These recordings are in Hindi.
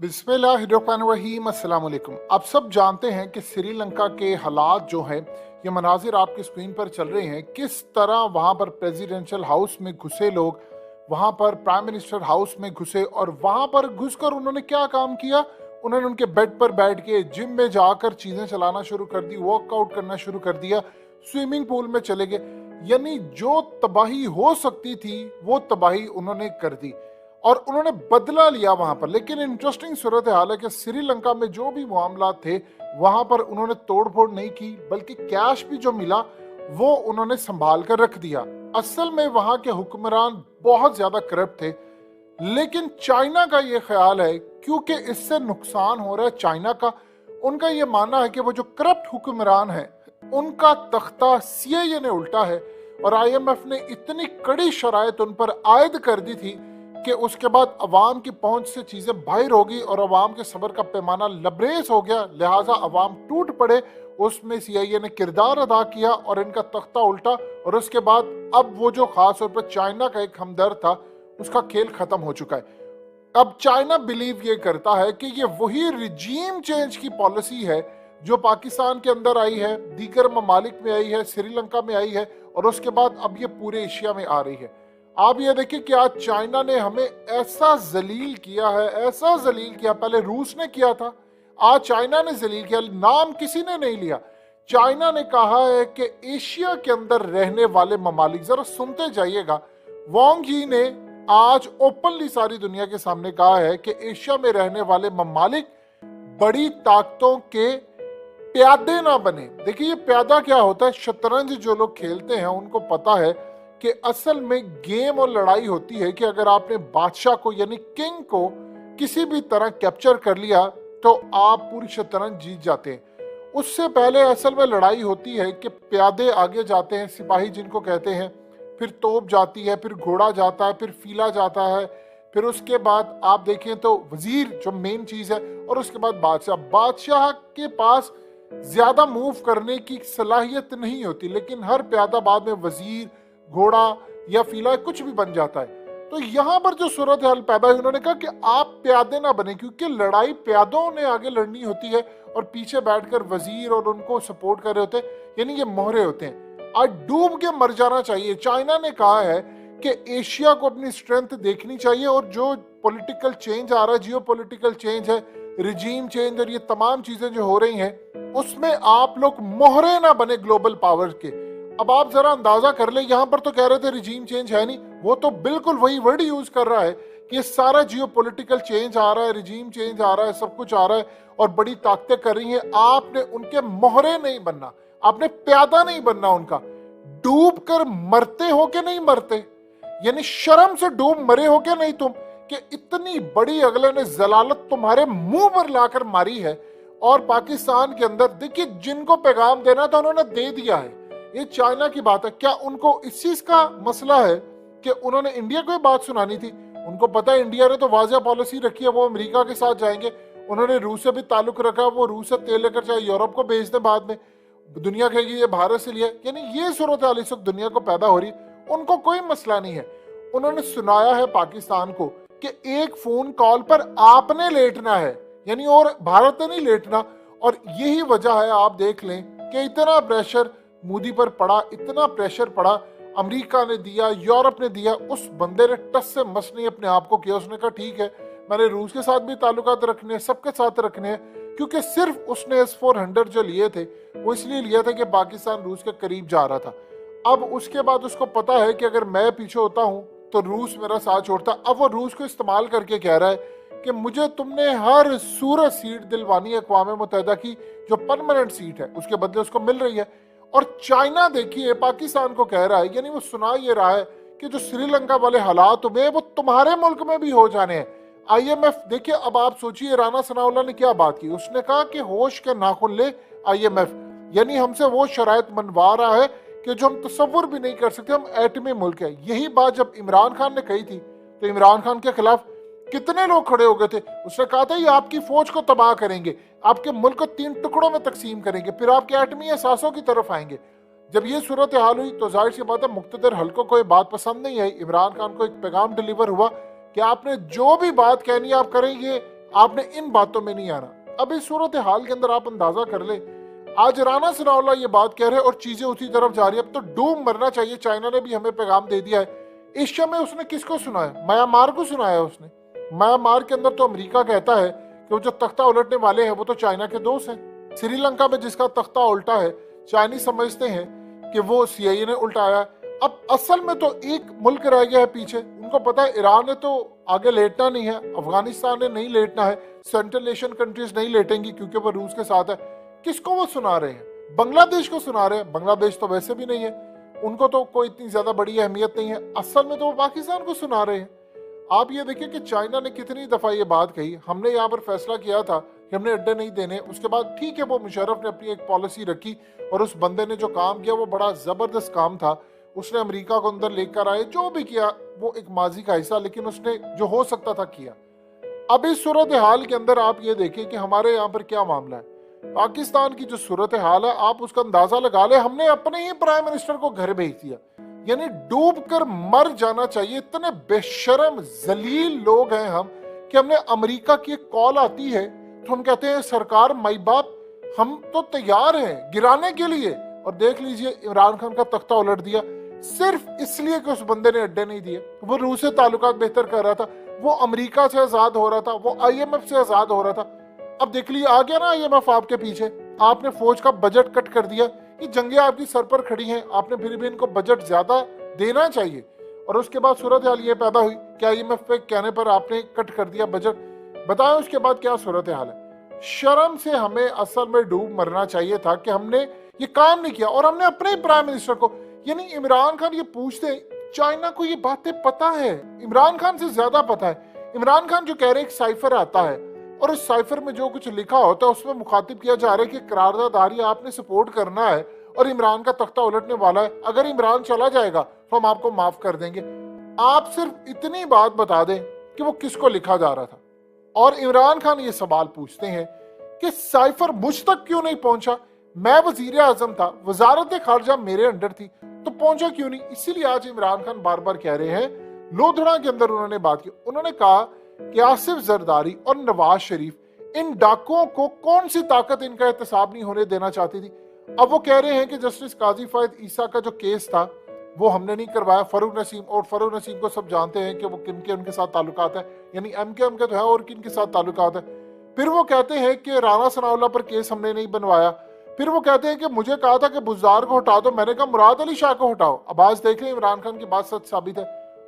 बिस्मिल्लाहिर्रहमानिर्रहीम अस्सलाम वालेकुम। आप सब जानते हैं कि श्रीलंका के हालात जो हैं, ये मनाजिर आपकी स्क्रीन पर चल रहे हैं। किस तरह वहाँ पर प्रेसिडेंशियल हाउस में घुसे लोग, वहाँ पर प्राइम मिनिस्टर हाउस में घुसे और वहाँ पर घुसकर उन्होंने क्या काम किया। उन्होंने उनके बेड पर बैठ के जिम में जाकर चीज़ें चलाना शुरू कर दी, वर्कआउट करना शुरू कर दिया, स्विमिंग पूल में चले गए। यानी जो तबाही हो सकती थी वो तबाही उन्होंने कर दी और उन्होंने बदला लिया वहां पर। लेकिन इंटरेस्टिंग सूरत हाल है कि श्रीलंका में जो भी मामला थे वहां पर उन्होंने तोड़फोड़ नहीं की, बल्कि कैश भी जो मिला वो उन्होंने संभाल कर रख दिया। असल में वहां के हुक्मरान बहुत ज्यादा करप्ट थे, लेकिन चाइना का ये ख्याल है क्योंकि इससे नुकसान हो रहा है चाइना का। उनका ये मानना है कि वो जो करप्ट हुक्मरान है उनका तख्ता सीआईए ने उल्टा है और आईएमएफ ने इतनी कड़ी शराइत उन पर आयद कर दी थी कि उसके बाद अवाम की पहुंच से चीजें बाहर होगी और अवाम के सब्र का पैमाना लबरेज हो गया, लिहाजा अवाम टूट पड़े। उसमें सीआईए ने किरदार अदा किया और इनका तख्ता उल्टा। और उसके बाद अब वो जो खास तौर पर चाइना का एक हमदर्द था, उसका खेल खत्म हो चुका है। अब चाइना बिलीव ये करता है कि ये वही रिजीम चेंज की पॉलिसी है जो पाकिस्तान के अंदर आई है, दीगर ममालिक में आई है, श्रीलंका में आई है और उसके बाद अब ये पूरे एशिया में आ रही है। आप ये देखिए कि आज चाइना ने हमें ऐसा जलील किया है, ऐसा जलील किया। पहले रूस ने किया था, आज चाइना ने जलील किया। नाम किसी ने नहीं लिया। चाइना ने कहा है कि एशिया के अंदर रहने वाले ममालिक, जरा सुनते जाइएगा, वांग ही ने आज ओपनली सारी दुनिया के सामने कहा है कि एशिया में रहने वाले ममालिक बड़ी ताकतों के प्यादे ना बने। देखिए ये प्यादा क्या होता है, शतरंज जो लोग खेलते हैं उनको पता है कि असल में गेम और लड़ाई होती है कि अगर आपने बादशाह को यानी किंग को किसी भी तरह कैप्चर कर लिया तो आप पूरी शतरंज जीत जाते हैं। उससे पहले असल में लड़ाई होती है कि प्यादे आगे जाते हैं, सिपाही जिनको कहते हैं, फिर तोप जाती है, फिर घोड़ा जाता है, फिर फीला जाता है, फिर उसके बाद आप देखें तो वजीर जो मेन चीज है, और उसके बाद बादशाह। बादशाह के पास ज्यादा मूव करने की सलाहियत नहीं होती, लेकिन हर प्यादा बाद में वजीर, घोड़ा या फीला कुछ भी बन जाता है। तो यहाँ पर जो सूरत हाल पैदा हुई, उन्होंने कहा कि आप प्यादे ना बने, क्योंकि लड़ाई प्यादों ने आगे लड़नी होती है और पीछे बैठकर वजीर और उनको सपोर्ट कर रहे होते हैं, यानी ये मोहरे होते हैं। आज डूब के मर जाना चाहिए। चाइना ने कहा है कि एशिया को अपनी स्ट्रेंथ देखनी चाहिए और जो पॉलिटिकल चेंज आ रहा है, जियो पॉलिटिकल चेंज है, रिजीम चेंज और ये तमाम चीजें जो हो रही हैं, उसमें आप लोग मोहरे ना बने ग्लोबल पावर के। अब आप जरा अंदाजा कर ले, यहां पर तो कह रहे थे रिजीम चेंज है नहीं, वो तो बिल्कुल वही वर्ड यूज कर रहा है कि ये सारा जियो पॉलिटिकल चेंज आ रहा है, रिजीम चेंज आ रहा है, सब कुछ आ रहा है और बड़ी ताकतें कर रही हैं। आपने उनके मोहरे नहीं बनना, आपने प्यादा नहीं बनना उनका। डूब कर मरते हो के नहीं मरते, यानी शर्म से डूब मरे हो के नहीं तुम, कि इतनी बड़ी अगले ने जलालत तुम्हारे मुंह पर लाकर मारी है। और पाकिस्तान के अंदर देखिए, जिनको पैगाम देना था उन्होंने दे दिया है। ये चाइना की बात है, क्या उनको इस चीज का मसला है कि उन्होंने इंडिया को बात सुनानी थी? उनको पता है इंडिया ने तो वाजिया पॉलिसी रखी है, वो अमेरिका के साथ जाएंगे। उन्होंने रूस से भी ताल्लुक रखा, वो रूस से तेल लेकर चाहे यूरोप को भेज दे, बाद में दुनिया कहेगी ये भारत से लिया। यानी ये सूरत हाल इस वक्त दुनिया को पैदा हो रही, उनको कोई मसला नहीं है। उन्होंने सुनाया है पाकिस्तान को कि एक फोन कॉल पर आपने लेटना है, यानी और भारत ने नहीं लेटना। और यही वजह है, आप देख लें कि इतना प्रेशर मोदी पर पड़ा, इतना प्रेशर पड़ा, अमेरिका ने दिया, यूरोप ने दिया। उस बंदे ने टस से मस नहीं अपने आप को किया। उसने कहा ठीक है, मैंने रूस के साथ भी ताल्लुकात रखने हैं, सबके साथ रखने हैं, क्योंकि सिर्फ उसने S-400 जो लिए थे वो इसलिए लिया था कि पाकिस्तान रूस के करीब जा रहा था। अब उसके बाद उसको पता है कि अगर मैं पीछे होता हूं तो रूस मेरा साथ छोड़ता। अब वो रूस को इस्तेमाल करके कह रहा है कि मुझे तुमने हर सूरत सीट दिलवानी है अक़वाम मुत्तहिदा की, जो परमानेंट सीट है, उसके बदले उसको मिल रही है। और चाइना देखिए पाकिस्तान को कह रहा है, यानी वो सुना ये रहा है कि जो श्रीलंका वाले हालात हुए वो तुम्हारे मुल्क में भी हो जाने हैं। आईएमएफ देखिए, अब आप सोचिए राना सनाउल्लाह ने क्या बात की। उसने कहा कि होश के नाखुन ले आईएमएफ, यानी हमसे वो शराइत मनवा रहा है कि जो हम तसव्वुर भी नहीं कर सकते, हम एटमी मुल्क है। यही बात जब इमरान खान ने कही थी तो इमरान खान के खिलाफ कितने लोग खड़े हो गए थे। उसने कहा था ये आपकी फौज को तबाह करेंगे, आपके मुल्क को 3 टुकड़ों में तकसीम करेंगे, फिर आपके एटमी एहसासों की तरफ आएंगे। जब ये सूरत हाल हुई तो जाहिर सी बात है मुक्तदर हल्कों को ये बात पसंद नहीं आई। इमरान खान को एक पैगाम डिलीवर हुआ कि आपने जो भी बात कहनी है आप करें, ये आपने इन बातों में नहीं आना। अब इस सूरत हाल के अंदर आप अंदाजा कर ले, आज राना सनाउल्लाह ये बात कह रहे हैं और चीजें उसी तरफ जा रही है। अब तो डूब मरना चाहिए। चाइना ने भी हमें पैगाम दे दिया है। एशिया में उसने किसको सुनाया? म्यांमार को सुनाया उसने। म्यांमार के अंदर तो अमेरिका कहता है कि वो जो तख्ता उलटने वाले हैं वो तो चाइना के दोस्त हैं। श्रीलंका में जिसका तख्ता उल्टा है, चाइनीज समझते हैं कि वो सीआईए ने उल्टाया। अब असल में तो एक मुल्क रह गया है पीछे। उनको पता है ईरान ने तो आगे लेटना नहीं है, अफगानिस्तान ने नहीं लेटना है, सेंट्रल एशियन कंट्रीज नहीं लेटेंगी क्योंकि वो रूस के साथ है। किसको वो सुना रहे हैं? बांग्लादेश को सुना रहे हैं। बांग्लादेश तो वैसे भी नहीं है, उनको तो कोई इतनी ज्यादा बड़ी अहमियत नहीं है। असल में तो वो पाकिस्तान को सुना रहे हैं। आप ये देखिए कि चाइना ने कितनी दफा ये बात कही। हमने यहाँ पर फैसला किया था कि हमने अड्डे नहीं देने। उसके बाद ठीक है, वो मुशर्रफ ने अपनी एक पॉलिसी रखी और उस बंदे ने जो काम किया वो बड़ा जबरदस्त काम था। उसने अमेरिका को अंदर लेकर आए, जो भी किया वो एक माजी का हिस्सा, लेकिन उसने जो हो सकता था किया। अब इस सूरत हाल के अंदर आप ये देखें कि हमारे यहाँ पर क्या मामला है। पाकिस्तान की जो सूरत हाल है आप उसका अंदाजा लगा ले। हमने अपने ही प्राइम मिनिस्टर को घर भेज दिया, यानी डूब कर मर जाना चाहिए। इतने बेशरम जलील लोग हैं हम कि हमने अमेरिका की एक कॉल आती है तो हम कहते हैं सरकार माई बाप हम तो तैयार हैं गिराने के लिए। और देख लीजिए इमरान खान का तख्ता उलट दिया सिर्फ इसलिए कि उस बंदे ने अड्डे नहीं दिए। वो रूस से ताल्लुकात बेहतर कर रहा था, वो अमेरिका से आजाद हो रहा था, वो आईएमएफ से आजाद हो रहा था। अब देख लीजिए आ गया ना आईएमएफ आपके पीछे। आपने फौज का बजट कट कर दिया। ये जंगे आपकी सर पर खड़ी हैं, आपने फिर भी इनको बजट ज्यादा देना चाहिए। और उसके बाद सूरत हाल ये पैदा हुई कि आईएमएफ पे कहने पर आपने कट कर दिया बजट। बताएं उसके बाद क्या सूरत हाल है। शर्म से हमें असल में डूब मरना चाहिए था कि हमने ये काम नहीं किया। और हमने अपने प्राइम मिनिस्टर को, यानी इमरान खान ये पूछते, चाइना को ये बातें पता है, इमरान खान से ज्यादा पता है। इमरान खान जो कह रहे हैं साइफर आता है और उस साइफर में जो कुछ लिखा होता है उसमें मुखातिब किया जा रहा है कि करारदादारी आपने सपोर्ट करना है और इमरान का तख्ता उलटने वाला है। अगर इमरान चला जाएगा तो हम आपको माफ कर देंगे। आप सिर्फ इतनी बात बता दें कि वो किसको लिखा जा रहा था। और इमरान खान ये सवाल पूछते हैं कि साइफर मुझ तक क्यों नहीं पहुंचा? मैं वजीर आजम था, वजारत खारजा मेरे अंडर थी, तो पहुंचा क्यों नहीं? इसीलिए आज इमरान खान बार बार कह रहे हैं, लोधड़ा के अंदर उन्होंने बात की। उन्होंने कहा कि आसिफ जरदारी और नवाज शरीफ इन डाकुओं को कौन सी ताकत इनका एहतसाब नहीं होने देना चाहती थी। अब वो कह रहे हैं कि जस्टिस काजी फायद ईसा का जो केस था वो हमने नहीं करवाया। फरूक नसीम, और फरूक नसीम को सब जानते हैं कि वो किन के उनके साथ ताल्लुकात है, यानी एमकेएम के तो है और किन के साथ ताल्लुकात है। फिर वो कहते हैं कि राना सनाउल्लाह पर केस हमने नहीं बनवाया। फिर वो कहते हैं कि मुझे कहा था कि बुज़दार को हटा दो, मैंने कहा मुराद अली शाह को हटाओ। अब आज देख रहे हैं इमरान खान की बात सच साबित है।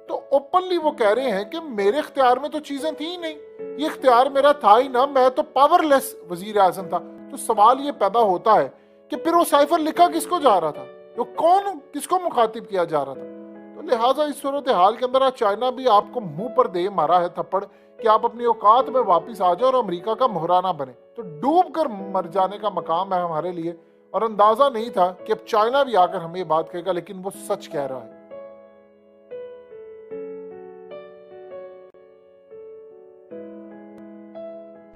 तो ओपनली वो कह रहे हैं कि मेरे इख्तियार में तो चीजें थी ही नहीं, ये इख्तियार मेरा था ही ना, मैं तो पावरलेस वजीर आजम था। तो सवाल ये पैदा होता है कि फिर वो साइफर लिखा किसको जा रहा था, वो कौन किसको मुखातिब किया जा रहा था। तो लिहाजा इस सूरत हाल के अंदर चाइना भी आपको मुंह पर दे मारा है थप्पड़ कि आप अपनी औकात में वापस आ जाओ और अमेरिका का मोहराना बने। तो डूब कर मर जाने का मकाम है हमारे लिए। और अंदाजा नहीं था कि अब चाइना भी आकर हमें बात कहेगा, लेकिन वो सच कह रहा है।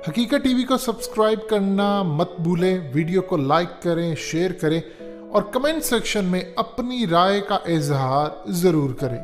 हकीकत टीवी को सब्सक्राइब करना मत भूलें, वीडियो को लाइक करें, शेयर करें और कमेंट सेक्शन में अपनी राय का इजहार जरूर करें।